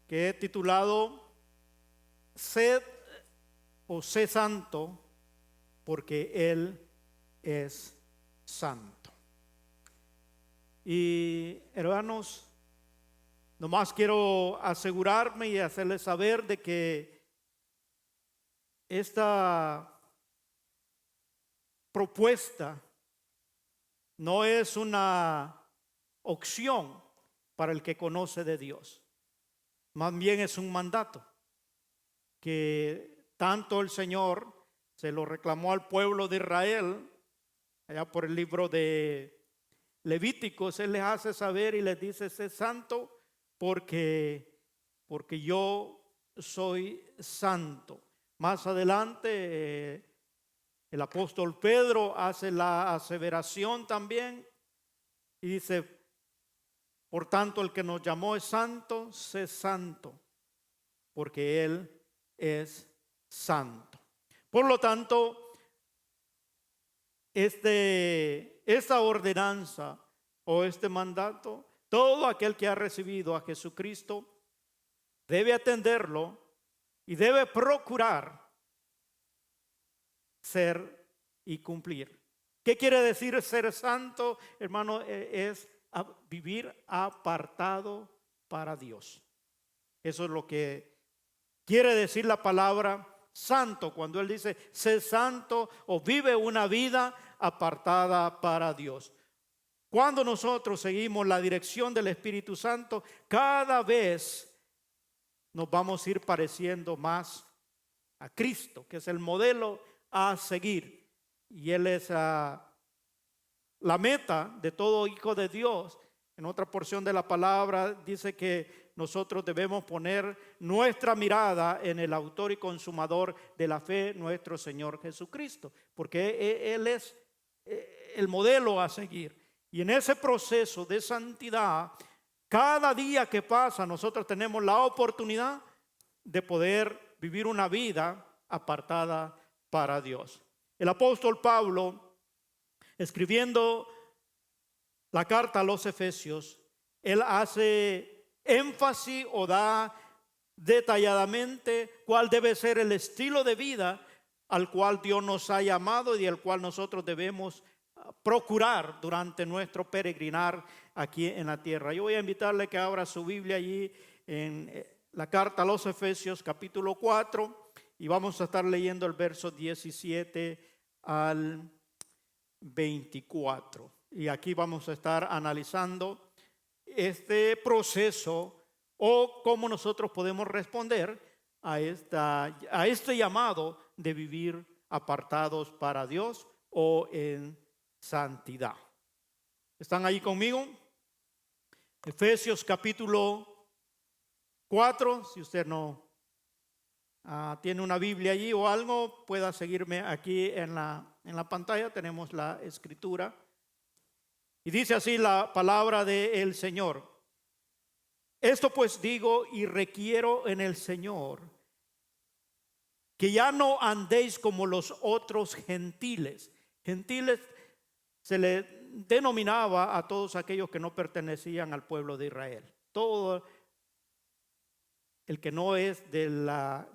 que he titulado Sed o Sé Santo, porque Él es santo. Y hermanos, nomás quiero asegurarme y hacerles saber de que esta propuesta no es una opción para el que conoce de Dios, más bien es un mandato que tanto el Señor se lo reclamó al pueblo de Israel, allá por el libro de Levíticos. Él les hace saber y les dice: sé santo porque yo soy santo. Más adelante el apóstol Pedro hace la aseveración también y dice: por tanto, el que nos llamó es santo, sé santo, porque Él es santo. Por lo tanto, esta ordenanza o este mandato, todo aquel que ha recibido a Jesucristo debe atenderlo y debe procurar ser y cumplir. ¿Qué quiere decir ser santo, hermano? Es vivir apartado para Dios. Eso es lo que quiere decir la palabra santo, cuando Él dice sé santo o vive una vida apartada para Dios. Cuando nosotros seguimos la dirección del Espíritu Santo, cada vez nos vamos a ir pareciendo más a Cristo, que es el modelo a seguir. Y Él es la meta de todo hijo de Dios. En otra porción de la palabra dice que nosotros debemos poner nuestra mirada en el autor y consumador de la fe, nuestro Señor Jesucristo, porque Él es el modelo a seguir. Y en ese proceso de santidad, cada día que pasa, nosotros tenemos la oportunidad de poder vivir una vida apartada para Dios. El apóstol Pablo, escribiendo la carta a los Efesios, él hace énfasis o da detalladamente cuál debe ser el estilo de vida al cual Dios nos ha llamado y al cual nosotros debemos procurar durante nuestro peregrinar aquí en la tierra. Yo voy a invitarle que abra su Biblia allí en la carta a los Efesios capítulo 4 y vamos a estar leyendo el verso 17 al 24. Y aquí vamos a estar analizando este proceso o cómo nosotros podemos responder a este llamado de vivir apartados para Dios o en santidad. ¿Están ahí conmigo? Efesios capítulo 4. Si usted no tiene una Biblia allí o algo, pueda seguirme aquí en la pantalla. Tenemos la escritura. Y dice así la palabra del Señor: esto pues digo y requiero en el Señor, que ya no andéis como los otros gentiles. Gentiles se le denominaba a todos aquellos que no pertenecían al pueblo de Israel. Todo el que no es del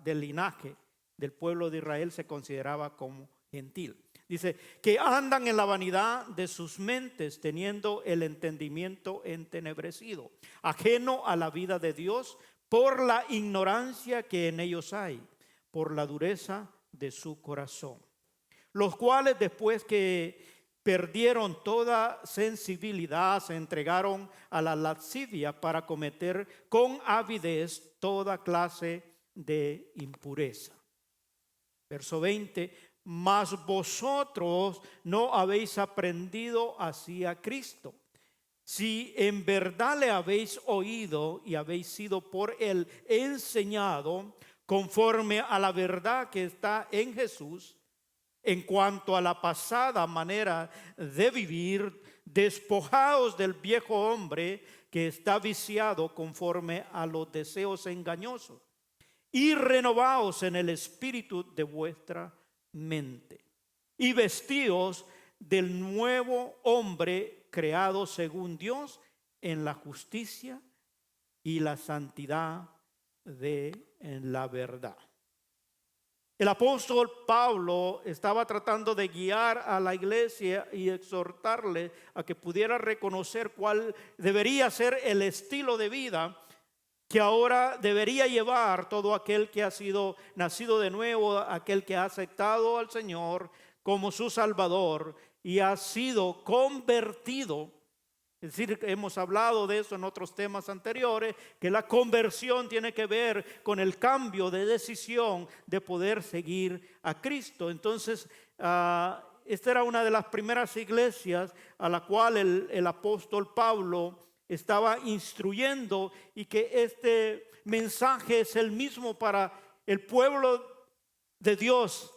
linaje del pueblo de Israel se consideraba como gentil. Dice que andan en la vanidad de sus mentes, teniendo el entendimiento entenebrecido, ajeno a la vida de Dios por la ignorancia que en ellos hay, por la dureza de su corazón, los cuales después que perdieron toda sensibilidad se entregaron a la lascivia para cometer con avidez toda clase de impureza. Verso 20: mas vosotros no habéis aprendido así a Cristo, si en verdad le habéis oído y habéis sido por él enseñado conforme a la verdad que está en Jesús, en cuanto a la pasada manera de vivir, despojaos del viejo hombre que está viciado conforme a los deseos engañosos, y renovaos en el espíritu de vuestra mente, y vestíos del nuevo hombre creado según Dios en la justicia y la santidad en la verdad. El apóstol Pablo estaba tratando de guiar a la iglesia y exhortarle a que pudiera reconocer cuál debería ser el estilo de vida que ahora debería llevar todo aquel que ha sido nacido de nuevo, aquel que ha aceptado al Señor como su Salvador y ha sido convertido. Es decir, hemos hablado de eso en otros temas anteriores, que la conversión tiene que ver con el cambio de decisión de poder seguir a Cristo. Entonces, esta era una de las primeras iglesias a la cual el apóstol Pablo estaba instruyendo, y que este mensaje es el mismo para el pueblo de Dios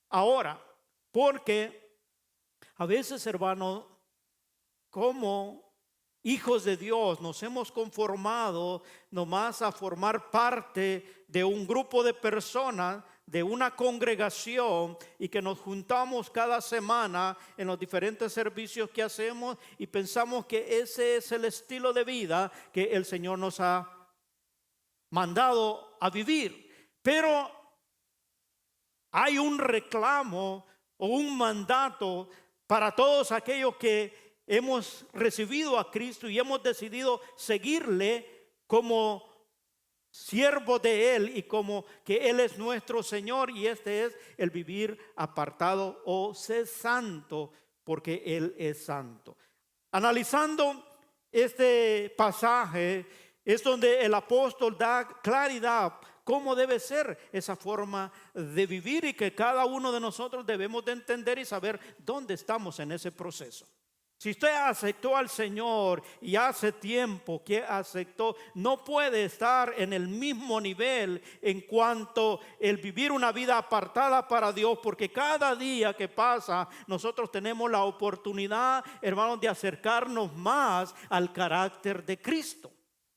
ahora. Porque a veces, hermano, como hijos de Dios nos hemos conformado nomás a formar parte de un grupo de personas, de una congregación, y que nos juntamos cada semana en los diferentes servicios que hacemos y pensamos que ese es el estilo de vida que el Señor nos ha mandado a vivir. Pero hay un reclamo o un mandato para todos aquellos que hemos recibido a Cristo y hemos decidido seguirle como siervos de Él y como que Él es nuestro Señor, y este es el vivir apartado o ser santo, porque Él es santo. Analizando este pasaje es donde el apóstol da claridad cómo debe ser esa forma de vivir, y que cada uno de nosotros debemos de entender y saber dónde estamos en ese proceso. Si usted aceptó al Señor y hace tiempo que aceptó, no puede estar en el mismo nivel en cuanto el vivir una vida apartada para Dios, porque cada día que pasa nosotros tenemos la oportunidad, hermanos, de acercarnos más al carácter de Cristo.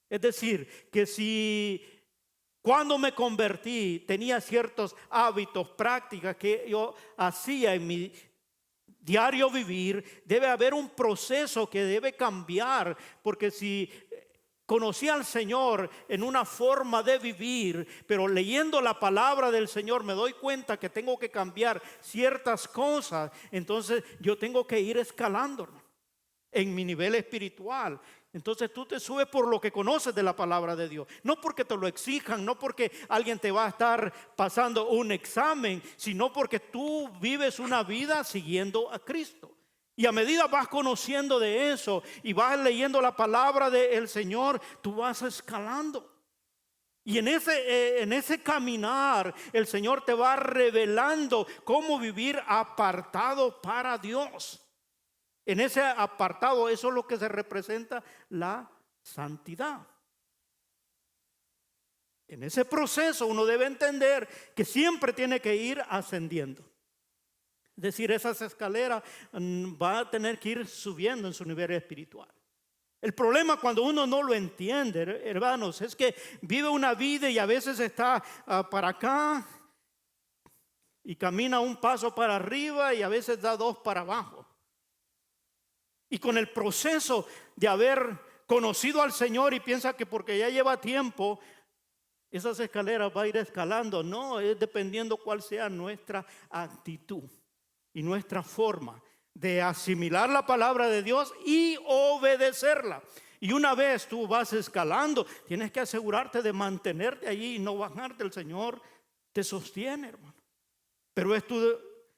Es decir, que si cuando me convertí tenía ciertos hábitos, prácticas que yo hacía en mi diario vivir, debe haber un proceso que debe cambiar, porque si conocí al Señor en una forma de vivir, pero leyendo la palabra del Señor me doy cuenta que tengo que cambiar ciertas cosas, entonces yo tengo que ir escalando en mi nivel espiritual. Entonces tú te subes por lo que conoces de la palabra de Dios, no porque te lo exijan, no porque alguien te va a estar pasando un examen, sino porque tú vives una vida siguiendo a Cristo. Y a medida vas conociendo de eso y vas leyendo la palabra del Señor, tú vas escalando. Y en ese caminar el Señor te va revelando cómo vivir apartado para Dios. En ese apartado, eso es lo que se representa la santidad. En ese proceso uno debe entender que siempre tiene que ir ascendiendo. Es decir, esas escaleras va a tener que ir subiendo en su nivel espiritual. El problema cuando uno no lo entiende, hermanos, es que vive una vida y a veces está para acá y camina un paso para arriba y a veces da dos para abajo. Y con el proceso de haber conocido al Señor y piensa que porque ya lleva tiempo, esas escaleras va a ir escalando. No, es dependiendo cuál sea nuestra actitud y nuestra forma de asimilar la palabra de Dios y obedecerla. Y una vez tú vas escalando, tienes que asegurarte de mantenerte allí y no bajarte. El Señor te sostiene, hermano. Pero es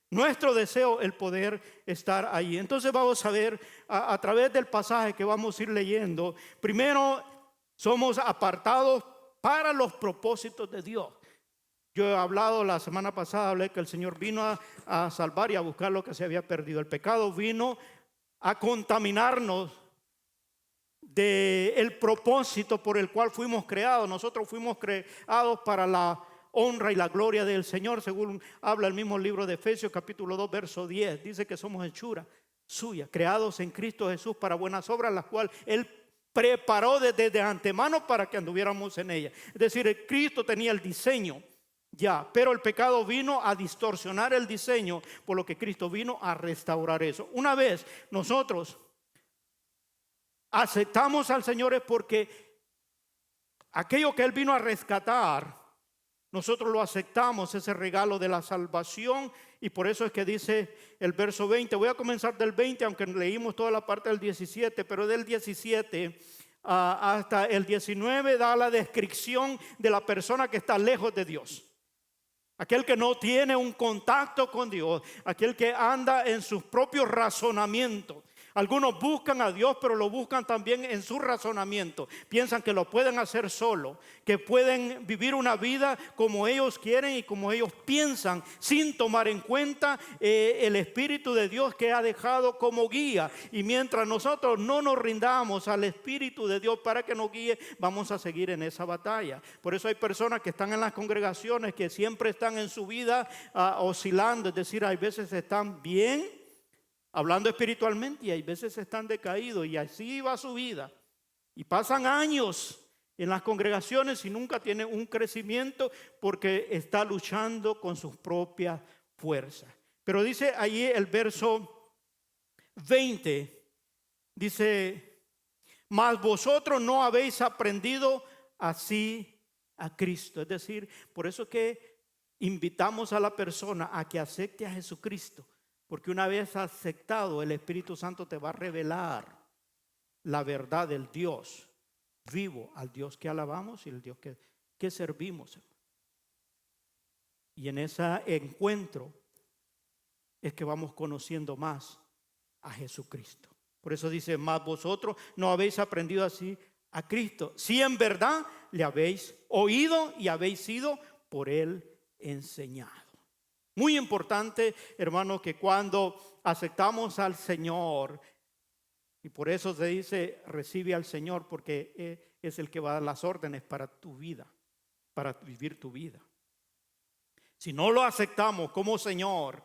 nuestro deseo el poder estar ahí. Entonces vamos a ver a través del pasaje que vamos a ir leyendo. Primero, somos apartados para los propósitos de Dios. Yo he hablado la semana pasada, hablé que el Señor vino a salvar y a buscar lo que se había perdido. El pecado vino a contaminarnos del propósito por el cual fuimos creados. Nosotros fuimos creados para la honra y la gloria del Señor, según habla el mismo libro de Efesios capítulo 2 verso 10. Dice que somos hechura suya, creados en Cristo Jesús para buenas obras, las cuales Él preparó desde antemano para que anduviéramos en ellas. Es decir, Cristo tenía el diseño ya, pero el pecado vino a distorsionar el diseño, por lo que Cristo vino a restaurar eso. Una vez nosotros aceptamos al Señor es porque aquello que Él vino a rescatar, nosotros lo aceptamos, ese regalo de la salvación. Y por eso es que dice el verso 20. Voy a comenzar del 20, aunque leímos toda la parte del 17, pero del 17 hasta el 19 da la descripción de la persona que está lejos de Dios. Aquel que no tiene un contacto con Dios, aquel que anda en sus propios razonamientos. Algunos buscan a Dios, pero lo buscan también en su razonamiento. Piensan que lo pueden hacer solo, que pueden vivir una vida como ellos quieren y como ellos piensan, sin tomar en cuenta el Espíritu de Dios que ha dejado como guía. Y mientras nosotros no nos rindamos al Espíritu de Dios para que nos guíe, vamos a seguir en esa batalla. Por eso hay personas que están en las congregaciones que siempre están en su vida oscilando, es decir, hay veces están bien, hablando espiritualmente, y hay veces están decaídos, y así va su vida. Y pasan años en las congregaciones y nunca tienen un crecimiento porque está luchando con sus propias fuerzas. Pero dice allí el verso 20, dice: mas vosotros no habéis aprendido así a Cristo. Es decir, por eso es que invitamos a la persona a que acepte a Jesucristo. Porque una vez aceptado, el Espíritu Santo te va a revelar la verdad del Dios vivo, al Dios que alabamos y el Dios que servimos. Y en ese encuentro es que vamos conociendo más a Jesucristo. Por eso dice: mas vosotros no habéis aprendido así a Cristo, si en verdad le habéis oído y habéis sido por Él enseñado. Muy importante, hermano, que cuando aceptamos al Señor, y por eso se dice recibe al Señor, porque es el que va a dar las órdenes para tu vida, para vivir tu vida. Si no lo aceptamos como Señor,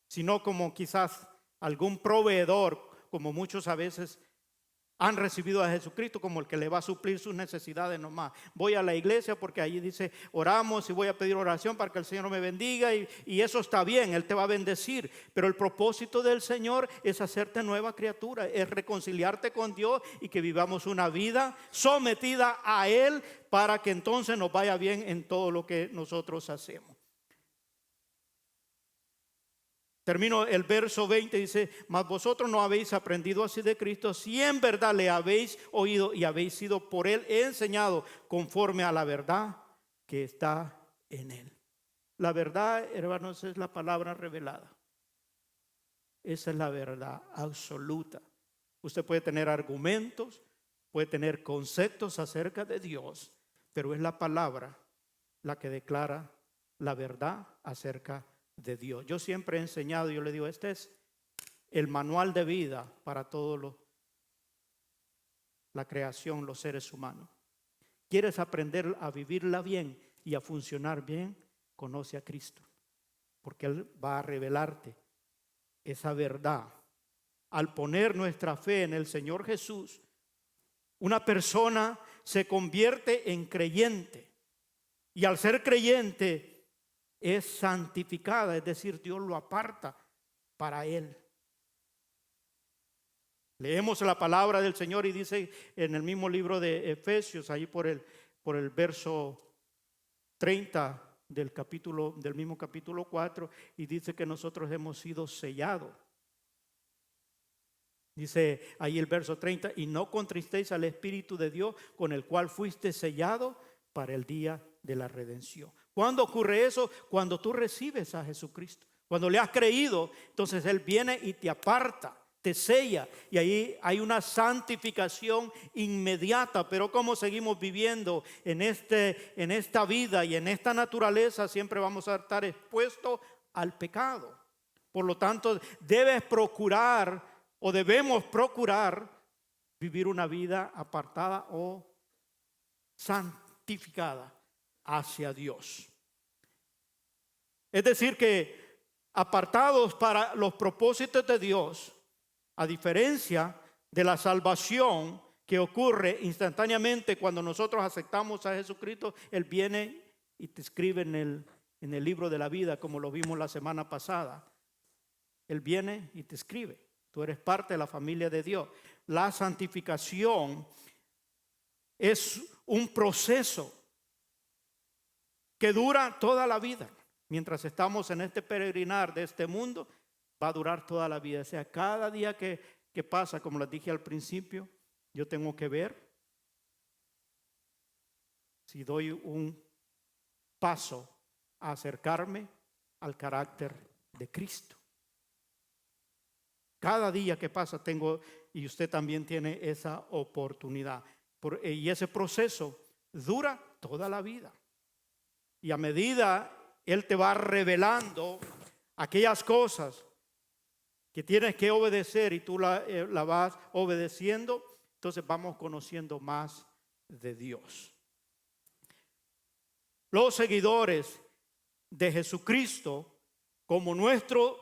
sino como quizás algún proveedor, como muchos a veces han recibido a Jesucristo como el que le va a suplir sus necesidades nomás. Voy a la iglesia porque allí dice oramos y voy a pedir oración para que el Señor me bendiga, y eso está bien, Él te va a bendecir. Pero el propósito del Señor es hacerte nueva criatura, es reconciliarte con Dios y que vivamos una vida sometida a Él para que entonces nos vaya bien en todo lo que nosotros hacemos. Termino el verso 20, dice: mas vosotros no habéis aprendido así de Cristo, si en verdad le habéis oído y habéis sido por Él enseñado conforme a la verdad que está en Él. La verdad, hermanos, es la palabra revelada. Esa es la verdad absoluta. Usted puede tener argumentos, puede tener conceptos acerca de Dios, pero es la palabra la que declara la verdad acerca de Dios. Yo siempre he enseñado, yo le digo, este es el manual de vida para toda la creación, los seres humanos. ¿Quieres aprender a vivirla bien y a funcionar bien? Conoce a Cristo, porque Él va a revelarte esa verdad. Al poner nuestra fe en el Señor Jesús, una persona se convierte en creyente, y al ser creyente es santificada, es decir, Dios lo aparta para Él. Leemos la palabra del Señor y dice en el mismo libro de Efesios, ahí por el verso 30 del mismo capítulo 4, y dice que nosotros hemos sido sellados. Dice ahí el verso 30: y no contristéis al Espíritu de Dios, con el cual fuiste sellado para el día de la redención. ¿Cuándo ocurre eso? Cuando tú recibes a Jesucristo. Cuando le has creído, entonces Él viene y te aparta, te sella, y ahí hay una santificación inmediata. Pero como seguimos viviendo en esta vida y en esta naturaleza, siempre vamos a estar expuestos al pecado. Por lo tanto, debemos procurar vivir una vida apartada o santificada hacia Dios. Es decir, que apartados para los propósitos de Dios, a diferencia de la salvación que ocurre instantáneamente cuando nosotros aceptamos a Jesucristo. Él viene y te escribe en el libro de la vida, como lo vimos la semana pasada. Él viene y te escribe. Tú eres parte de la familia de Dios. La santificación es un proceso que dura toda la vida. Mientras estamos en este peregrinar de este mundo, va a durar toda la vida. O sea, cada día que pasa, como les dije al principio, yo tengo que ver si doy un paso a acercarme al carácter de Cristo. Cada día que pasa tengo, y usted también tiene esa oportunidad. Y ese proceso dura toda la vida. Y a medida Él te va revelando aquellas cosas que tienes que obedecer y tú la vas obedeciendo, entonces vamos conociendo más de Dios. Los seguidores de Jesucristo como nuestro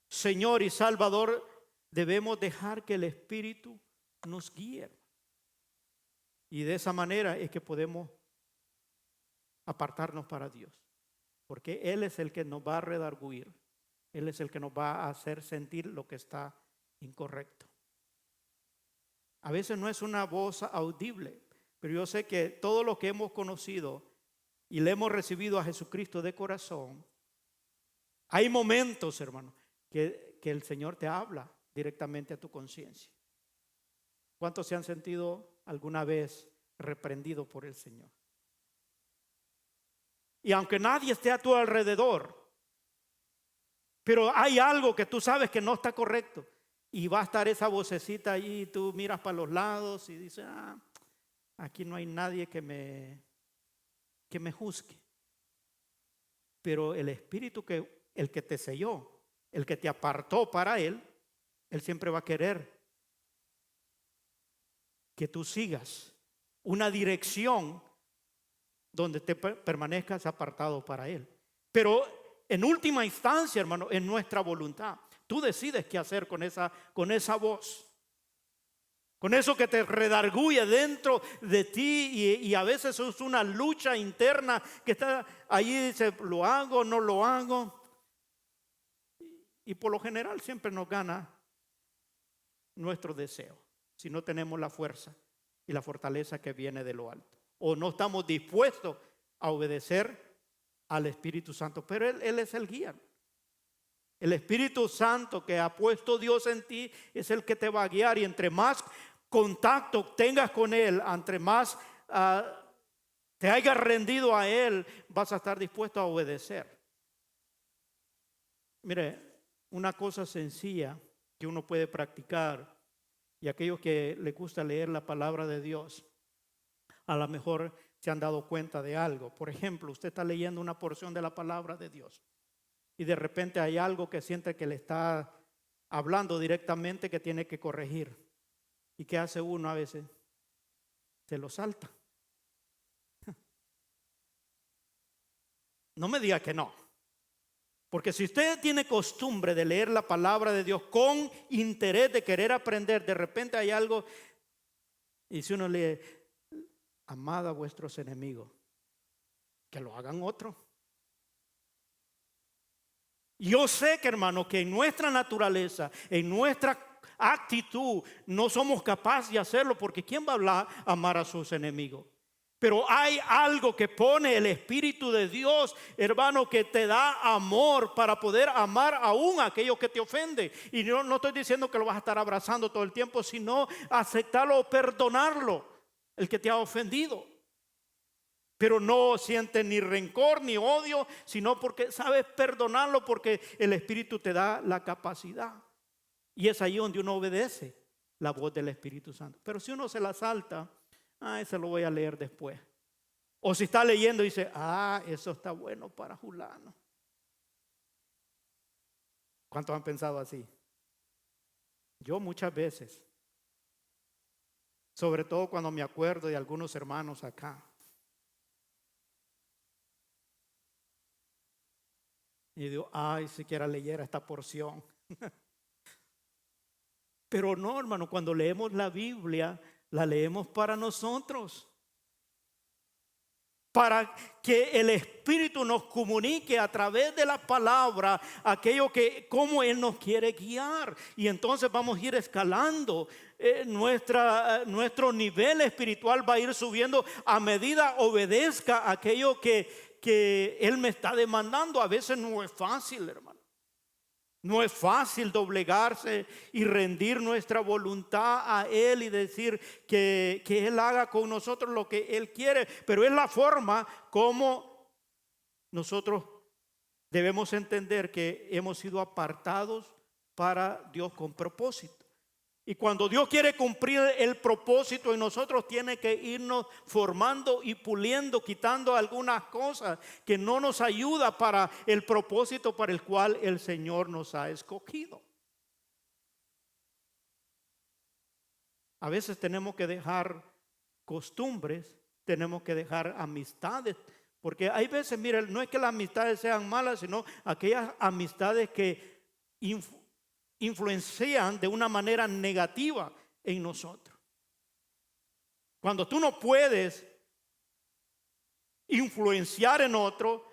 Señor y Salvador, debemos dejar que el Espíritu nos guíe. Y de esa manera es que podemos apartarnos para Dios. Porque Él es el que nos va a redarguir. Él es el que nos va a hacer sentir lo que está incorrecto. A veces no es una voz audible, pero yo sé que todo lo que hemos conocido y le hemos recibido a Jesucristo de corazón, hay momentos, hermano, que el Señor te habla directamente a tu conciencia. ¿Cuántos se han sentido alguna vez reprendidos por el Señor? Y aunque nadie esté a tu alrededor, pero hay algo que tú sabes que no está correcto, y va a estar esa vocecita allí, y tú miras para los lados y dices, aquí no hay nadie que me juzgue. Pero el Espíritu el que te selló, el que te apartó para Él siempre va a querer que tú sigas una dirección donde te permanezcas apartado para Él. Pero en última instancia, hermano, en nuestra voluntad, tú decides qué hacer con esa voz, con eso que te redarguye dentro de ti, y a veces es una lucha interna que está allí, dice, ¿lo hago, no lo hago? Y por lo general siempre nos gana nuestro deseo, si no tenemos la fuerza y la fortaleza que viene de lo alto, o no estamos dispuestos a obedecer al Espíritu Santo. Pero Él es el guía. El Espíritu Santo que ha puesto Dios en ti es el que te va a guiar, y entre más contacto tengas con Él, entre más te hayas rendido a Él, vas a estar dispuesto a obedecer. Mire, una cosa sencilla que uno puede practicar, y aquellos que les gusta leer la palabra de Dios, a lo mejor se han dado cuenta de algo. Por ejemplo, usted está leyendo una porción de la palabra de Dios y de repente hay algo que siente que le está hablando directamente, que tiene que corregir. ¿Y qué hace uno a veces? Se lo salta. No me diga que no. Porque si usted tiene costumbre de leer la palabra de Dios con interés de querer aprender, de repente hay algo, y si uno lee, amad a vuestros enemigos, que lo hagan otro. Yo sé que, hermano, que en nuestra naturaleza, en nuestra actitud, no somos capaces de hacerlo, porque ¿quién va a hablar amar a sus enemigos? Pero hay algo que pone el Espíritu de Dios, hermano, que te da amor para poder amar aún a aquellos que te ofenden. Y no estoy diciendo que lo vas a estar abrazando todo el tiempo, sino aceptarlo o perdonarlo, el que te ha ofendido. Pero no sientes ni rencor ni odio, sino porque sabes perdonarlo, porque el Espíritu te da la capacidad. Y es ahí donde uno obedece la voz del Espíritu Santo. Pero si uno se la salta, ese lo voy a leer después. O si está leyendo y dice, eso está bueno para fulano. ¿Cuántos han pensado así? Yo muchas veces, sobre todo cuando me acuerdo de algunos hermanos acá. Y digo, siquiera leyera esta porción. Pero no, hermano, cuando leemos la Biblia, la leemos para nosotros. para que el Espíritu nos comunique a través de la palabra aquello que, cómo Él nos quiere guiar. Y entonces vamos a ir escalando. Nuestro nivel espiritual va a ir subiendo a medida obedezca aquello que Él me está demandando. A veces no es fácil, hermano. No es fácil doblegarse y rendir nuestra voluntad a Él y decir que Él haga con nosotros lo que Él quiere. Pero es la forma como nosotros debemos entender que hemos sido apartados para Dios con propósito. Y cuando Dios quiere cumplir el propósito en nosotros, tiene que irnos formando y puliendo, quitando algunas cosas que no nos ayuda para el propósito para el cual el Señor nos ha escogido. A veces tenemos que dejar costumbres, tenemos que dejar amistades, porque hay veces, miren, no es que las amistades sean malas, sino aquellas amistades que influencian de una manera negativa en nosotros. Cuando tú no puedes influenciar en otro,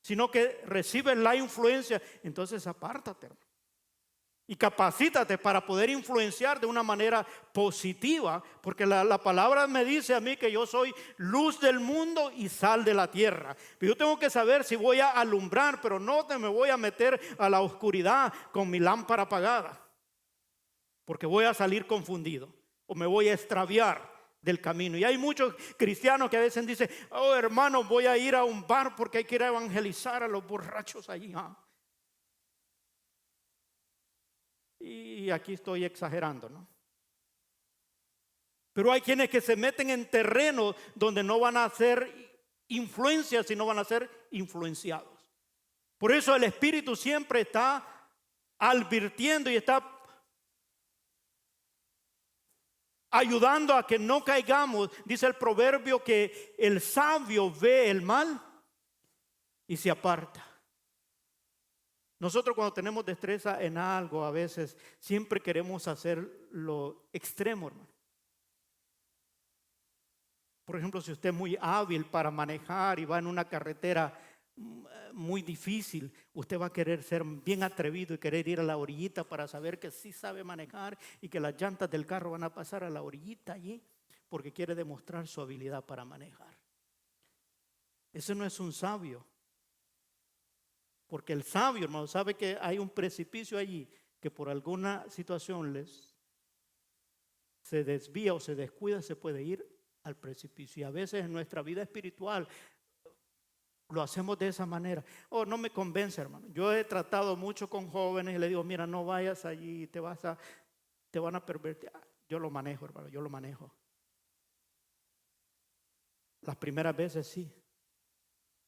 sino que recibes la influencia, entonces apártate, hermano. Y capacítate para poder influenciar de una manera positiva, porque la palabra me dice a mí que yo soy luz del mundo y sal de la tierra. Pero yo tengo que saber si voy a alumbrar, pero no me voy a meter a la oscuridad con mi lámpara apagada, porque voy a salir confundido o me voy a extraviar del camino. Y hay muchos cristianos que a veces dicen: oh, hermano, voy a ir a un bar porque hay que ir a evangelizar a los borrachos allí. Y aquí estoy exagerando, ¿no? Pero hay quienes que se meten en terrenos donde no van a ser influencias, sino van a ser influenciados. Por eso el Espíritu siempre está advirtiendo y está ayudando a que no caigamos. Dice el proverbio que el sabio ve el mal y se aparta. Nosotros cuando tenemos destreza en algo, a veces siempre queremos hacer lo extremo, hermano. Por ejemplo, si usted es muy hábil para manejar y va en una carretera muy difícil, usted va a querer ser bien atrevido y querer ir a la orillita para saber que sí sabe manejar y que las llantas del carro van a pasar a la orillita allí, porque quiere demostrar su habilidad para manejar. Ese no es un sabio. Porque el sabio, hermano, sabe que hay un precipicio allí que por alguna situación se desvía o se descuida, se puede ir al precipicio. Y a veces en nuestra vida espiritual lo hacemos de esa manera. Oh, no me convence, hermano. Yo he tratado mucho con jóvenes y le digo: mira, no vayas allí, te van a pervertir. Yo lo manejo, hermano, yo lo manejo. Las primeras veces sí.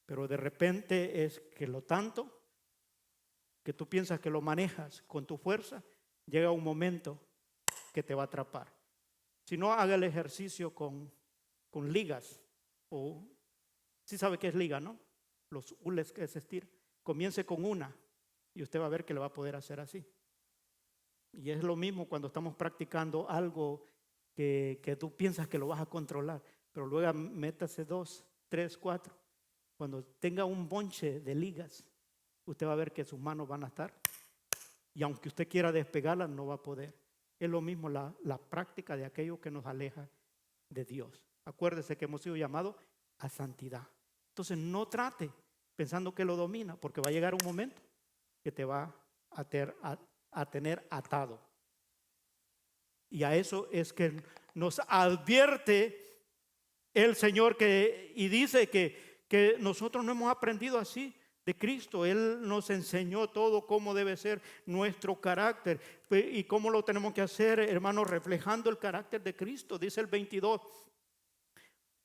Pero de repente es que lo tanto que tú piensas que lo manejas con tu fuerza, llega un momento que te va a atrapar. Si no, haga el ejercicio con ligas. O sí sabe qué es liga, ¿no? Los hules que se estiran. Comience con una y usted va a ver que le va a poder hacer así. Y es lo mismo cuando estamos practicando algo que tú piensas que lo vas a controlar, pero luego métase 2, 3, 4. Cuando tenga un bonche de ligas, usted va a ver que sus manos van a estar, y aunque usted quiera despegarlas, no va a poder. Es lo mismo la práctica de aquello que nos aleja de Dios. Acuérdese que hemos sido llamados a santidad. Entonces no trate pensando que lo domina, porque va a llegar un momento que te va a tener atado. Y a eso es que nos advierte el Señor y dice que nosotros no hemos aprendido así de Cristo. Él nos enseñó todo cómo debe ser nuestro carácter y cómo lo tenemos que hacer, hermanos, reflejando el carácter de Cristo. Dice el 22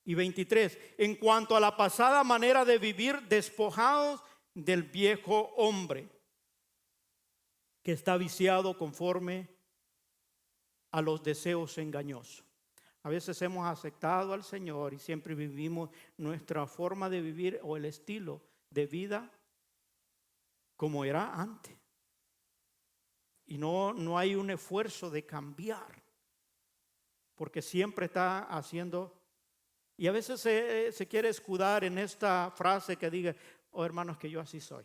y 23: en cuanto a la pasada manera de vivir, despojados del viejo hombre que está viciado conforme a los deseos engañosos. A veces hemos aceptado al Señor y siempre vivimos nuestra forma de vivir o el estilo de vida como era antes. Y no hay un esfuerzo de cambiar, porque siempre está haciendo Y a veces se quiere escudar en esta frase que diga, oh hermanos, que yo así soy.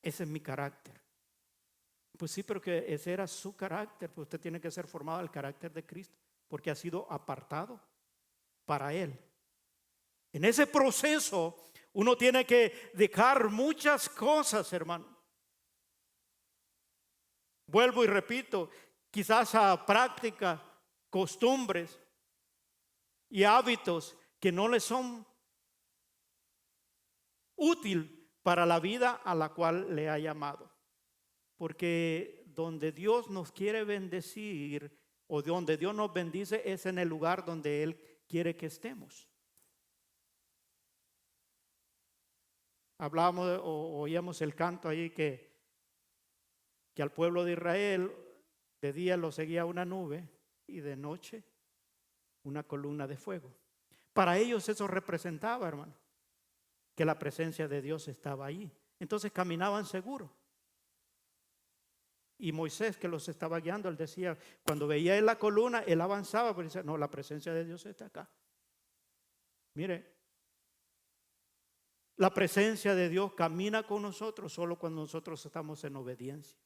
Ese es mi carácter. Pues sí, pero que ese era su carácter. Pues usted tiene que ser formado al carácter de Cristo, porque ha sido apartado para Él. En ese proceso uno tiene que dejar muchas cosas, hermano. Vuelvo y repito, quizás a prácticas, costumbres y hábitos que no le son útil para la vida a la cual le ha llamado. Porque donde Dios nos quiere bendecir o donde Dios nos bendice es en el lugar donde Él quiere que estemos. Hablábamos o oíamos el canto ahí que al pueblo de Israel de día lo seguía una nube y de noche una columna de fuego. Para ellos eso representaba, hermano, que la presencia de Dios estaba ahí. Entonces caminaban seguros. Y Moisés, que los estaba guiando, él decía, cuando veía en la columna, él avanzaba, pero decía, no, la presencia de Dios está acá. Mire, la presencia de Dios camina con nosotros solo cuando nosotros estamos en obediencia.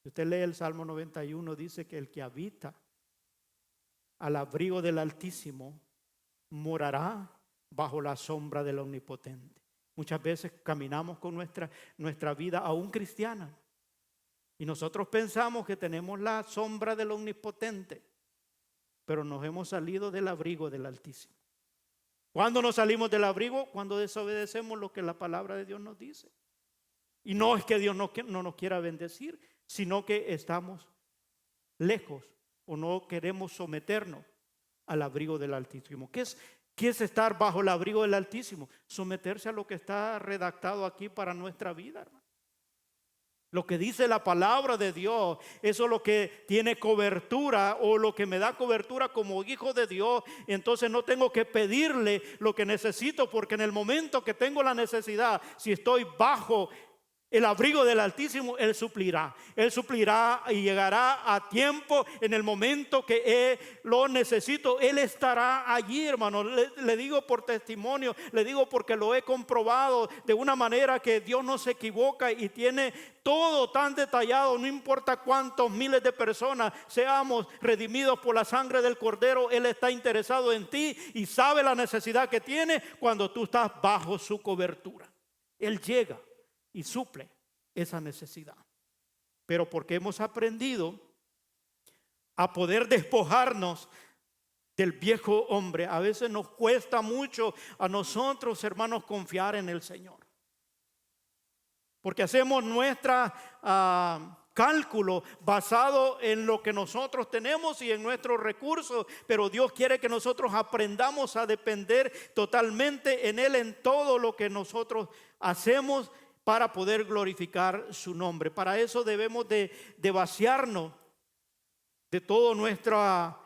Si usted lee el Salmo 91, dice que el que habita al abrigo del Altísimo morará bajo la sombra del Omnipotente. Muchas veces caminamos con nuestra vida aún cristiana y nosotros pensamos que tenemos la sombra del Omnipotente, pero nos hemos salido del abrigo del Altísimo. ¿Cuándo nos salimos del abrigo? Cuando desobedecemos lo que la palabra de Dios nos dice. Y no es que Dios no nos quiera bendecir, sino que estamos lejos o no queremos someternos al abrigo del Altísimo. ¿Qué es estar bajo el abrigo del Altísimo? Someterse a lo que está redactado aquí para nuestra vida, hermano. Lo que dice la palabra de Dios, eso es lo que tiene cobertura o lo que me da cobertura como hijo de Dios. Entonces no tengo que pedirle lo que necesito, porque en el momento que tengo la necesidad, si estoy bajo el abrigo del Altísimo, Él suplirá. Él suplirá y llegará a tiempo en el momento que lo necesito. Él estará allí, hermano. Le digo por testimonio, le digo porque lo he comprobado de una manera que Dios no se equivoca y tiene todo tan detallado. No importa cuántos miles de personas seamos redimidos por la sangre del Cordero, Él está interesado en ti y sabe la necesidad que tiene cuando tú estás bajo su cobertura. Él llega y suple esa necesidad. Pero porque hemos aprendido a poder despojarnos del viejo hombre, a veces nos cuesta mucho a nosotros, hermanos, confiar en el Señor. Porque hacemos nuestra cálculo basado en lo que nosotros tenemos y en nuestros recursos, pero Dios quiere que nosotros aprendamos a depender totalmente en Él en todo lo que nosotros hacemos para poder glorificar su nombre. Para eso debemos de vaciarnos de toda nuestra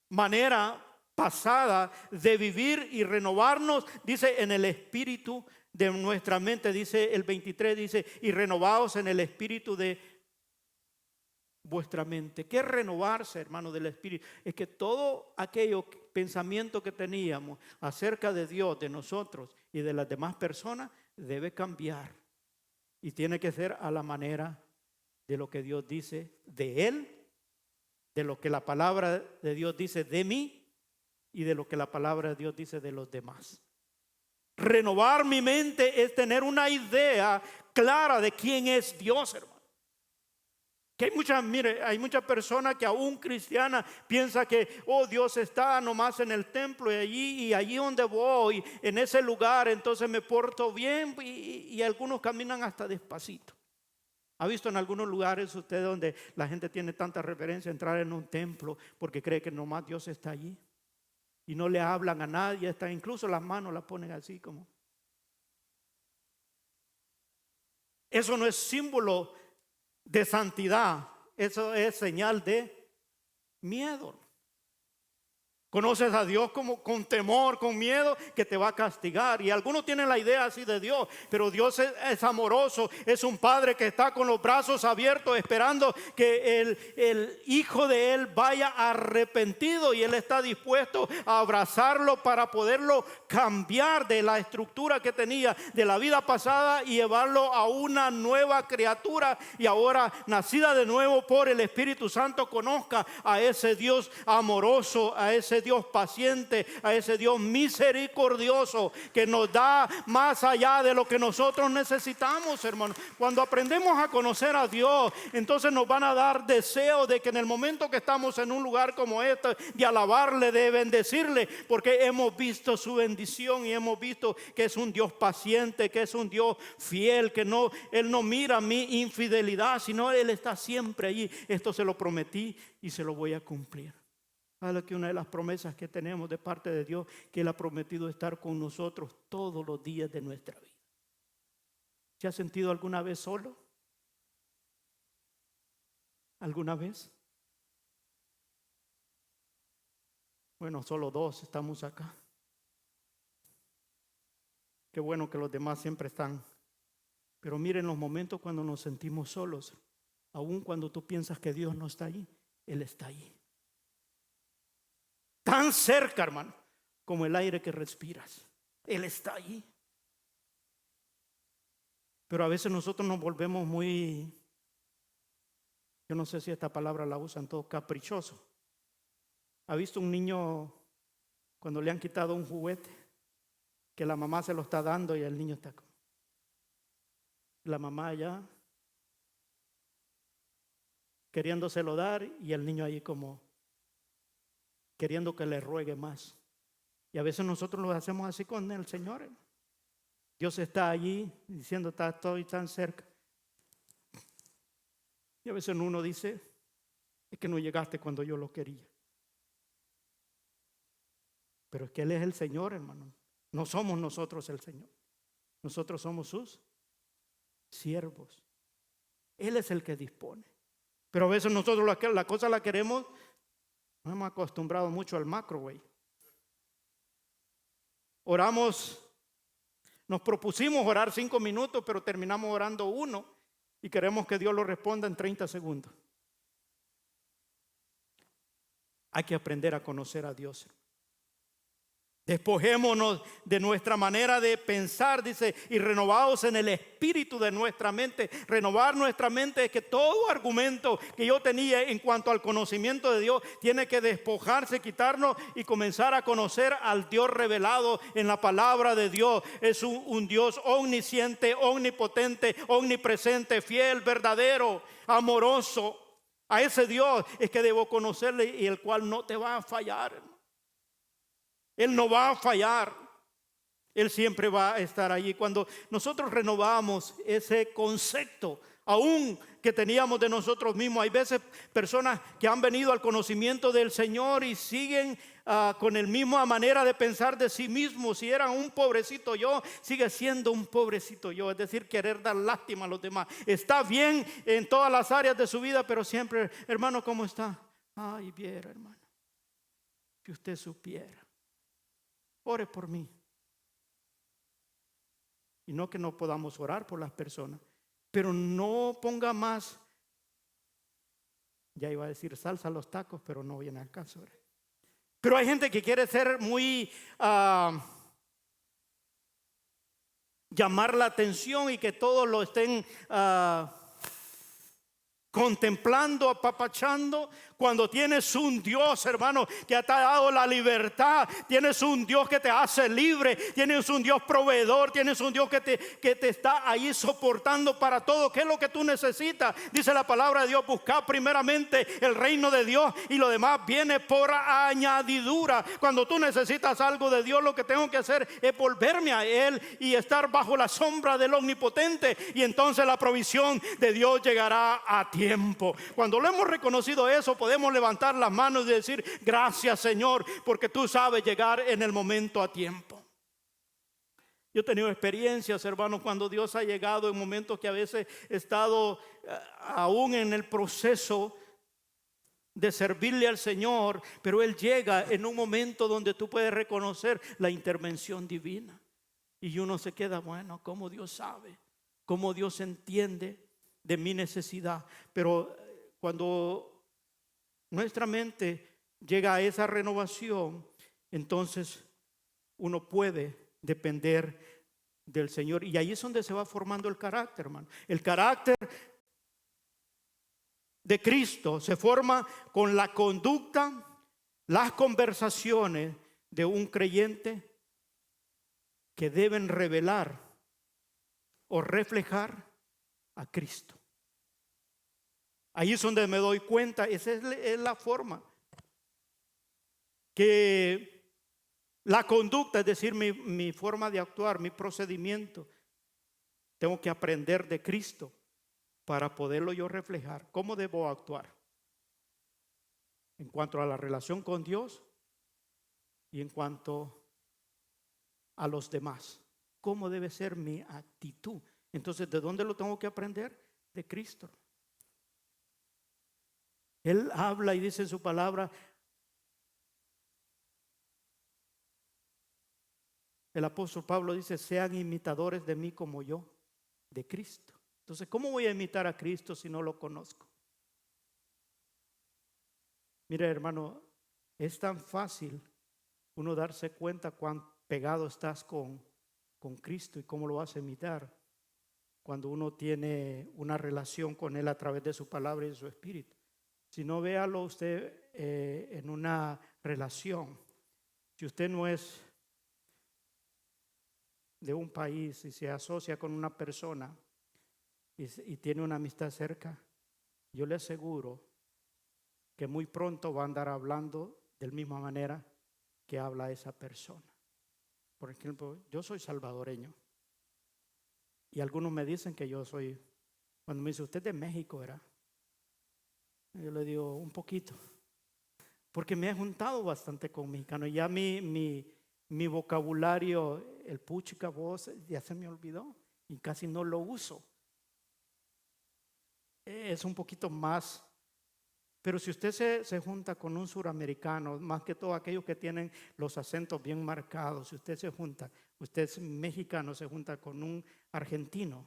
manera pasada de vivir y renovarnos, dice, en el espíritu de nuestra mente. Dice el 23, dice, y renovaos en el espíritu de vuestra mente. ¿Qué es renovarse, hermano, del espíritu? Es que todo aquello pensamiento que teníamos acerca de Dios, de nosotros y de las demás personas debe cambiar y tiene que ser a la manera de lo que Dios dice de Él, de lo que la palabra de Dios dice de mí y de lo que la palabra de Dios dice de los demás. Renovar mi mente es tener una idea clara de quién es Dios, hermano. Que hay muchas personas que aún cristianas piensan que Dios está nomás en el templo y allí donde voy, en ese lugar, entonces me porto bien y algunos caminan hasta despacito. ¿Ha visto en algunos lugares usted donde la gente tiene tanta reverencia entrar en un templo porque cree que nomás Dios está allí? Y no le hablan a nadie, hasta incluso las manos las ponen así como. Eso no es símbolo de santidad, eso es señal de miedo. Conoces a Dios como con temor, con miedo, que te va a castigar. Y algunos tienen la idea así de Dios, pero Dios es amoroso, es un padre que está con los brazos abiertos esperando que el hijo de él vaya arrepentido, y él está dispuesto a abrazarlo para poderlo cambiar de la estructura que tenía de la vida pasada y llevarlo a una nueva criatura, y ahora nacida de nuevo por el Espíritu Santo conozca a ese Dios amoroso, a ese Dios paciente, a ese Dios misericordioso que nos da más allá de lo que nosotros necesitamos, hermano. Cuando aprendemos a conocer a Dios, entonces nos van a dar deseo de que en el momento que estamos en un lugar como este, de alabarle, de bendecirle, porque hemos visto su bendición y hemos visto que es un Dios paciente, que es un Dios fiel, que no, Él no mira mi infidelidad, sino Él está siempre allí. Esto se lo prometí y se lo voy a cumplir. Que una de las promesas que tenemos de parte de Dios, que Él ha prometido estar con nosotros todos los días de nuestra vida. ¿Se ha sentido alguna vez solo? ¿Alguna vez? Bueno, solo dos estamos acá. Qué bueno que los demás siempre están. Pero miren los momentos cuando nos sentimos solos. Aun cuando tú piensas que Dios no está ahí, Él está ahí. Tan cerca, hermano, como el aire que respiras. Él está ahí. Pero a veces nosotros nos volvemos muy, yo no sé si esta palabra la usan todos, caprichoso. ¿Ha visto un niño cuando le han quitado un juguete, que la mamá se lo está dando y el niño está como, la mamá allá queriéndoselo dar y el niño ahí como queriendo que le ruegue más? Y a veces nosotros lo hacemos así con el Señor. Dios está allí diciendo, estoy tan cerca. Y a veces uno dice, es que no llegaste cuando yo lo quería. Pero es que Él es el Señor, hermano. No somos nosotros el Señor. Nosotros somos sus siervos. Él es el que dispone. Pero a veces nosotros la cosa la queremos. Nos hemos acostumbrado mucho al microwave. Oramos, nos propusimos orar 5 minutos, pero terminamos orando 1 y queremos que Dios lo responda en 30 segundos. Hay que aprender a conocer a Dios. Despojémonos de nuestra manera de pensar, dice, y renovados en el espíritu de nuestra mente. Renovar nuestra mente es que todo argumento que yo tenía en cuanto al conocimiento de Dios tiene que despojarse, quitarnos y comenzar a conocer al Dios revelado en la palabra de Dios. Es un Dios omnisciente, omnipotente, omnipresente, fiel, verdadero, amoroso. A ese Dios es que debo conocerle y el cual no te va a fallar. Él no va a fallar. Él siempre va a estar allí. Cuando nosotros renovamos ese concepto, aún que teníamos de nosotros mismos, hay veces personas que han venido al conocimiento del Señor y siguen con la misma manera de pensar de sí mismos. Si eran un pobrecito yo, sigue siendo un pobrecito yo. Es decir, querer dar lástima a los demás. Está bien en todas las áreas de su vida, pero siempre, hermano, ¿cómo está? Ay, viera, hermano, que usted supiera. Ore por mí. Y no que no podamos orar por las personas, pero no ponga más, ya iba a decir salsa a los tacos, pero no viene al caso. Pero hay gente que quiere ser muy llamar la atención y que todos lo estén contemplando, apapachando, cuando tienes un Dios, hermano, que te ha dado la libertad. Tienes un Dios que te hace libre. Tienes un Dios proveedor. Tienes un Dios que te está ahí soportando para todo. ¿Qué es lo que tú necesitas? Dice la palabra de Dios: buscar primeramente el reino de Dios y lo demás viene por añadidura. Cuando tú necesitas algo de Dios, lo que tengo que hacer es volverme a Él y estar bajo la sombra del Omnipotente, y entonces la provisión de Dios llegará a tiempo. Cuando lo hemos reconocido eso, podemos levantar las manos y decir: gracias, Señor, porque tú sabes llegar en el momento a tiempo. Yo he tenido experiencias, hermanos, cuando Dios ha llegado en momentos que a veces he estado aún en el proceso de servirle al Señor, pero Él llega en un momento donde tú puedes reconocer la intervención divina. Y uno se queda, bueno, ¿cómo Dios sabe? ¿Cómo Dios entiende de mi necesidad? Pero cuando nuestra mente llega a esa renovación, entonces uno puede depender del Señor. Y ahí es donde se va formando el carácter, hermano. El carácter de Cristo se forma con la conducta, las conversaciones de un creyente que deben revelar o reflejar a Cristo. Ahí es donde me doy cuenta, esa es la forma que la conducta, es decir, mi forma de actuar, mi procedimiento, tengo que aprender de Cristo para poderlo yo reflejar. ¿Cómo debo actuar? En cuanto a la relación con Dios y en cuanto a los demás. ¿Cómo debe ser mi actitud? Entonces, ¿de dónde lo tengo que aprender? De Cristo. Él habla y dice en su palabra, el apóstol Pablo dice, sean imitadores de mí como yo, de Cristo. Entonces, ¿cómo voy a imitar a Cristo si no lo conozco? Mire, hermano, es tan fácil uno darse cuenta cuán pegado estás con Cristo y cómo lo vas a imitar cuando uno tiene una relación con Él a través de su palabra y de su espíritu. Si no, véalo usted en una relación. Si usted no es de un país y se asocia con una persona y tiene una amistad cerca, yo le aseguro que muy pronto va a andar hablando de la misma manera que habla esa persona. Por ejemplo, yo soy salvadoreño y algunos me dicen que yo soy, cuando me dice usted de México, ¿verdad? Yo le digo un poquito, porque me he juntado bastante con mexicanos. Ya mi vocabulario, el puchica, voz, ya se me olvidó y casi no lo uso. Es un poquito más. Pero si usted se junta con un suramericano, más que todo aquellos que tienen los acentos bien marcados, si usted se junta, usted es mexicano, se junta con un argentino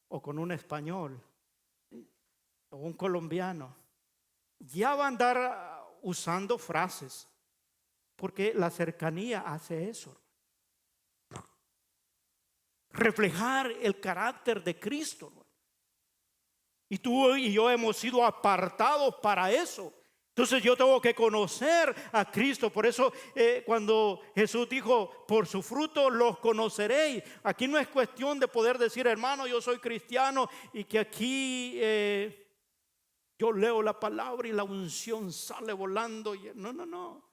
o con un español o un colombiano, ya va a andar usando frases, porque la cercanía hace eso. Reflejar el carácter de Cristo. Y tú y yo hemos sido apartados para eso. Entonces yo tengo que conocer a Cristo. Por eso cuando Jesús dijo, por su fruto los conoceréis. Aquí no es cuestión de poder decir, hermano, yo soy cristiano y que aquí yo leo la palabra y la unción sale volando. No.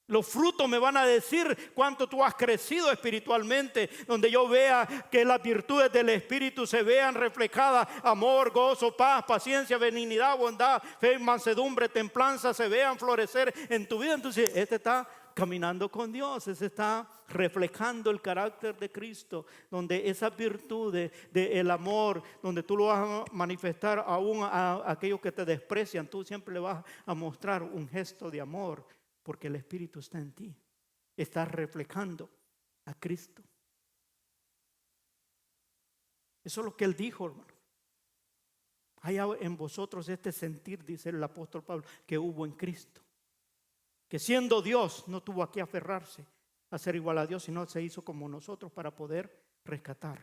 Los frutos me van a decir cuánto tú has crecido espiritualmente, donde yo vea que las virtudes del Espíritu se vean reflejadas, amor, gozo, paz, paciencia, benignidad, bondad, fe, mansedumbre, templanza, se vean florecer en tu vida. Entonces, este está caminando con Dios, este está reflejando el carácter de Cristo, donde esas virtudes del amor, donde tú lo vas a manifestar aún a aquellos que te desprecian, tú siempre le vas a mostrar un gesto de amor. Porque el Espíritu está en ti. Estás reflejando a Cristo. Eso es lo que Él dijo, hermano. Hay en vosotros este sentir, dice el apóstol Pablo, que hubo en Cristo. Que siendo Dios no tuvo a qué aferrarse a ser igual a Dios, sino se hizo como nosotros para poder rescatar.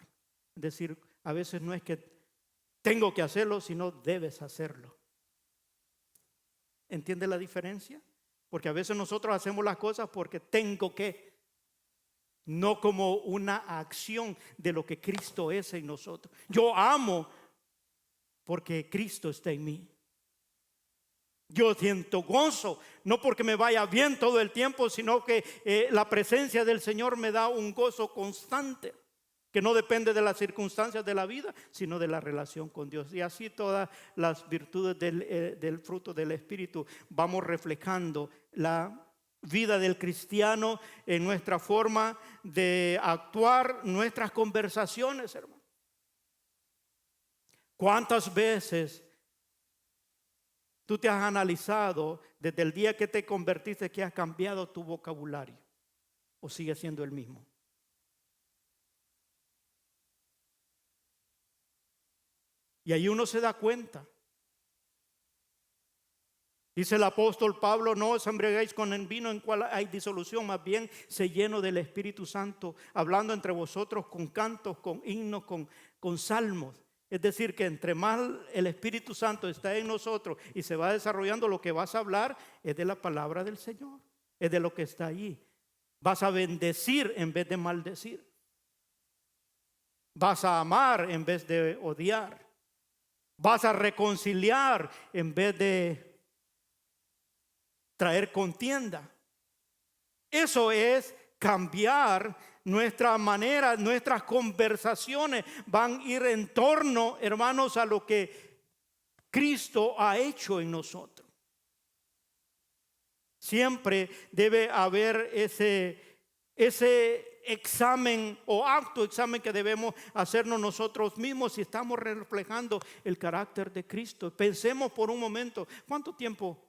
Es decir, a veces no es que tengo que hacerlo, sino debes hacerlo. ¿Entiende la diferencia? Porque a veces nosotros hacemos las cosas porque tengo que, no como una acción de lo que Cristo es en nosotros. Yo amo porque Cristo está en mí. Yo siento gozo, no porque me vaya bien todo el tiempo, sino que la presencia del Señor me da un gozo constante, que no depende de las circunstancias de la vida, sino de la relación con Dios. Y así todas las virtudes del fruto del Espíritu vamos reflejando la vida del cristiano en nuestra forma de actuar, nuestras conversaciones, hermano. ¿Cuántas veces Tú te has analizado desde el día que te convertiste que has cambiado tu vocabulario o sigue siendo el mismo. Y ahí uno se da cuenta. Dice el apóstol Pablo: no os embriaguéis con el vino en cual hay disolución, más bien se lleno del Espíritu Santo, hablando entre vosotros con cantos, con himnos, con salmos. Es decir, que entre más el Espíritu Santo está en nosotros y se va desarrollando, lo que vas a hablar es de la palabra del Señor, es de lo que está allí. Vas a bendecir en vez de maldecir. Vas a amar en vez de odiar. Vas a reconciliar en vez de traer contienda. Eso es cambiar nuestra manera, nuestras conversaciones van a ir en torno, hermanos, a lo que Cristo ha hecho en nosotros. Siempre debe haber ese examen o autoexamen que debemos hacernos nosotros mismos si estamos reflejando el carácter de Cristo. Pensemos por un momento, ¿cuánto tiempo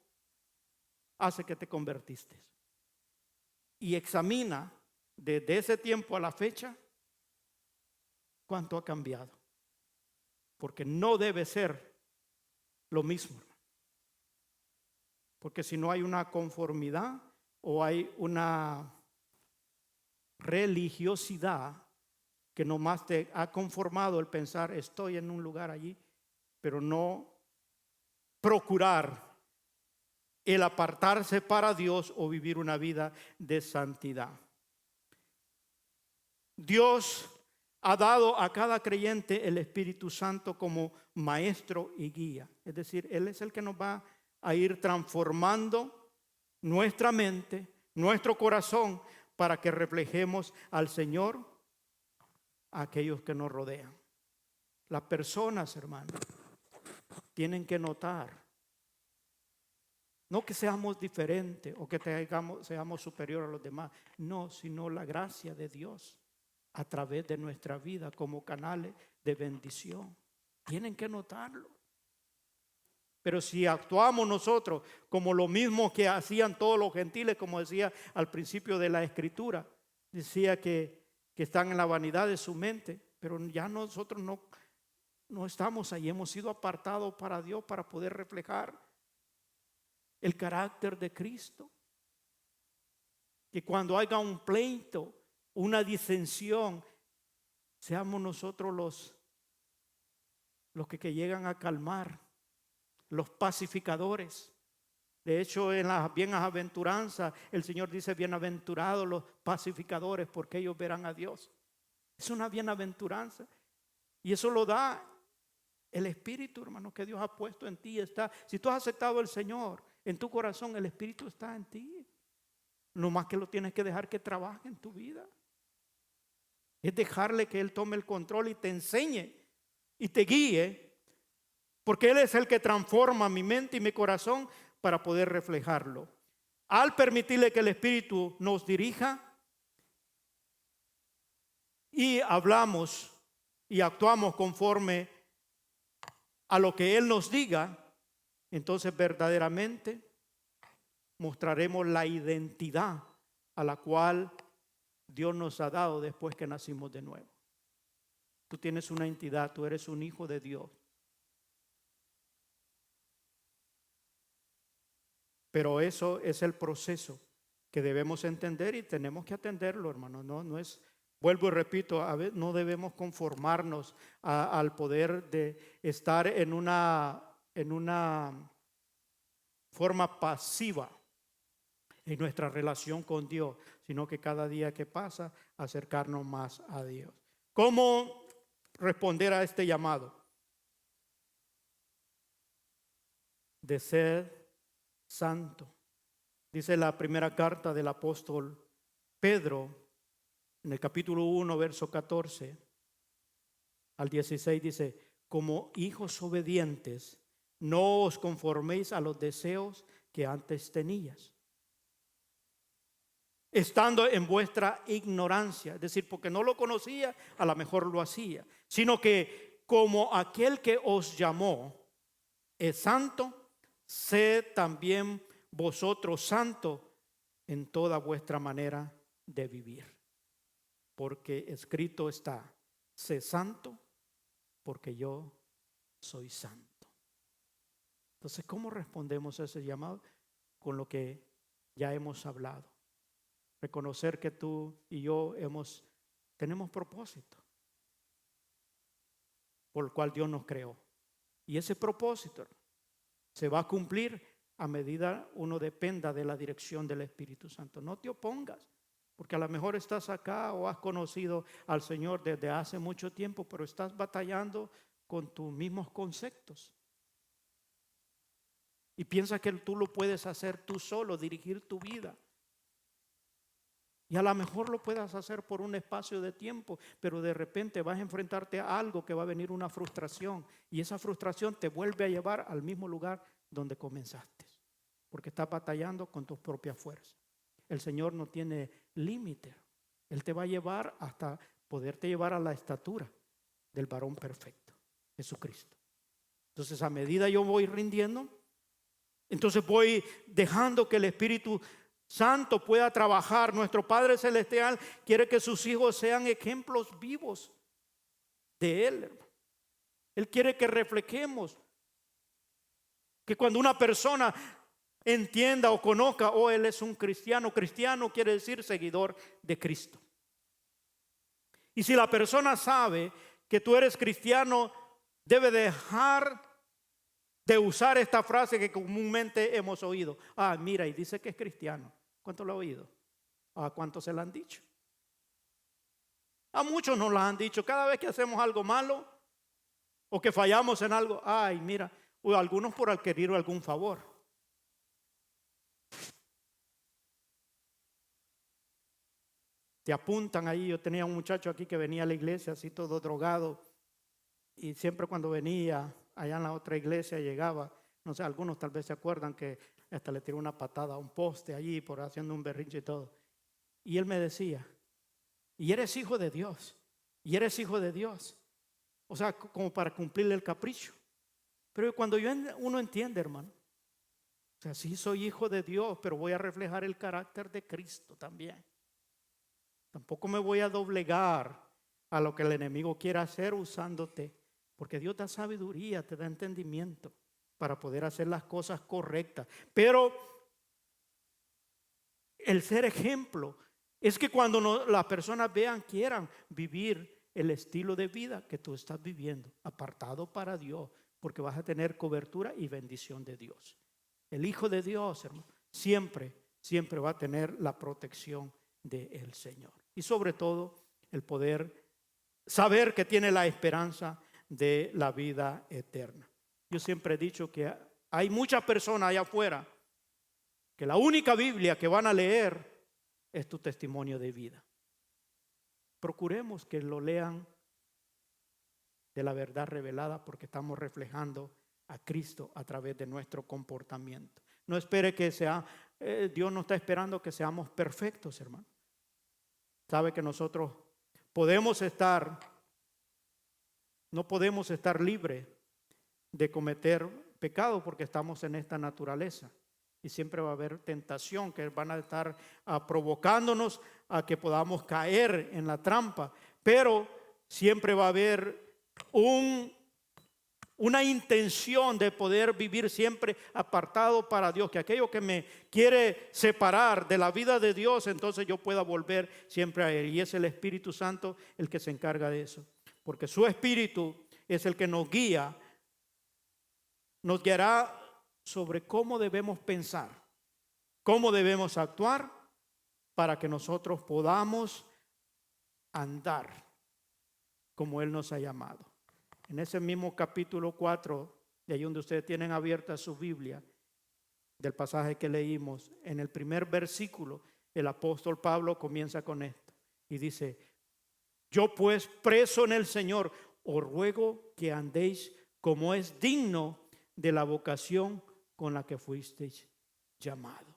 hace que te convertiste? Y examina desde ese tiempo a la fecha cuánto ha cambiado. Porque no debe ser lo mismo. Porque si no hay una conformidad o hay una religiosidad que nomás te ha conformado el pensar estoy en un lugar allí, pero no procurar el apartarse para Dios o vivir una vida de santidad. Dios ha dado a cada creyente el Espíritu Santo como maestro y guía. Es decir, Él es el que nos va a ir transformando nuestra mente, nuestro corazón, para que reflejemos al Señor a aquellos que nos rodean. Las personas, hermanos, tienen que notar, no que seamos diferentes o que seamos superiores a los demás, no, sino la gracia de Dios a través de nuestra vida como canales de bendición. Tienen que notarlo. Pero si actuamos nosotros como lo mismo que hacían todos los gentiles, como decía al principio de la escritura, decía que están en la vanidad de su mente, pero ya nosotros no estamos ahí, hemos sido apartados para Dios para poder reflejar el carácter de Cristo. Que cuando haya un pleito, una disensión, seamos nosotros los que llegan a calmar, los pacificadores. De hecho, en las bienaventuranzas, el Señor dice: bienaventurados los pacificadores, porque ellos verán a Dios. Es una bienaventuranza. Y eso lo da el Espíritu, hermano, que Dios ha puesto en ti. Si tú has aceptado al Señor en tu corazón, el Espíritu está en ti. No más que lo tienes que dejar que trabaje en tu vida. Es dejarle que Él tome el control y te enseñe y te guíe. Porque Él es el que transforma mi mente y mi corazón para poder reflejarlo. Al permitirle que el Espíritu nos dirija y hablamos y actuamos conforme a lo que Él nos diga, entonces verdaderamente mostraremos la identidad a la cual Dios nos ha dado después que nacimos de nuevo. Tú tienes una identidad, tú eres un hijo de Dios. Pero eso es el proceso que debemos entender y tenemos que atenderlo, hermano. No es, vuelvo y repito, no debemos conformarnos al poder de estar en una forma pasiva en nuestra relación con Dios, sino que cada día que pasa, acercarnos más a Dios. ¿Cómo responder a este llamado? De ser santo. Dice la primera carta del apóstol Pedro, en el capítulo 1, verso 14 al 16, dice: como hijos obedientes, no os conforméis a los deseos que antes tenías, estando en vuestra ignorancia. Es decir, porque no lo conocía, a lo mejor lo hacía, sino que como aquel que os llamó es santo, sed también vosotros santos en toda vuestra manera de vivir. Porque escrito está, sé santo porque yo soy santo. Entonces, ¿cómo respondemos a ese llamado? Con lo que ya hemos hablado. Reconocer que tú y yo tenemos propósito por el cual Dios nos creó. Y ese propósito se va a cumplir a medida uno dependa de la dirección del Espíritu Santo. No te opongas, porque a lo mejor estás acá o has conocido al Señor desde hace mucho tiempo, pero estás batallando con tus mismos conceptos. Y piensas que tú lo puedes hacer tú solo, dirigir tu vida. Y a lo mejor lo puedas hacer por un espacio de tiempo, pero de repente vas a enfrentarte a algo que va a venir una frustración. Y esa frustración te vuelve a llevar al mismo lugar donde comenzaste. Porque estás batallando con tus propias fuerzas. El Señor no tiene límite. Él te va a llevar hasta poderte llevar a la estatura del varón perfecto, Jesucristo. Entonces, a medida yo voy rindiendo, entonces voy dejando que el Espíritu Santo pueda trabajar. Nuestro Padre Celestial quiere que sus hijos sean ejemplos vivos de Él. Él quiere que reflejemos, que cuando una persona entienda o conozca, él es un cristiano. Cristiano quiere decir seguidor de Cristo. Y si la persona sabe que tú eres cristiano, debe dejar de usar esta frase que comúnmente hemos oído. Mira, y dice que es cristiano. ¿Cuánto lo ha oído? ¿A cuántos se lo han dicho? A muchos nos lo han dicho. Cada vez que hacemos algo malo o que fallamos en algo, mira, o algunos por adquirir algún favor. Te apuntan ahí. Yo tenía un muchacho aquí que venía a la iglesia así todo drogado, y siempre cuando venía allá en la otra iglesia llegaba, no sé, algunos tal vez se acuerdan que hasta le tiró una patada a un poste allí por haciendo un berrinche y todo. Y él me decía, y eres hijo de Dios, y eres hijo de Dios. O sea, como para cumplirle el capricho. Pero cuando uno entiende, hermano, o sea, sí soy hijo de Dios, pero voy a reflejar el carácter de Cristo también. Tampoco me voy a doblegar a lo que el enemigo quiera hacer usándote. Porque Dios da sabiduría, te da entendimiento para poder hacer las cosas correctas. Pero el ser ejemplo es que cuando las personas quieran vivir el estilo de vida que tú estás viviendo, apartado para Dios, porque vas a tener cobertura y bendición de Dios. El Hijo de Dios, hermano, siempre va a tener la protección del Señor. Y sobre todo, el poder saber que tiene la esperanza de la vida eterna. Yo siempre he dicho que hay muchas personas allá afuera que la única Biblia que van a leer es tu testimonio de vida. Procuremos que lo lean de la verdad revelada, porque estamos reflejando a Cristo a través de nuestro comportamiento. No espere que Dios no está esperando que seamos perfectos, hermano. Sabe que nosotros no podemos estar libres de cometer pecado, porque estamos en esta naturaleza. Y siempre va a haber tentación que van a estar provocándonos a que podamos caer en la trampa. Pero siempre va a haber una intención de poder vivir siempre apartado para Dios. Que aquello que me quiere separar de la vida de Dios, entonces yo pueda volver siempre a Él. Y es el Espíritu Santo el que se encarga de eso. Porque su Espíritu es el que nos guía, nos guiará sobre cómo debemos pensar, cómo debemos actuar, para que nosotros podamos andar como Él nos ha llamado. En ese mismo capítulo 4, de ahí donde ustedes tienen abierta su Biblia, del pasaje que leímos, en el primer versículo, el apóstol Pablo comienza con esto y dice: yo pues, preso en el Señor, os ruego que andéis como es digno de la vocación con la que fuisteis llamados.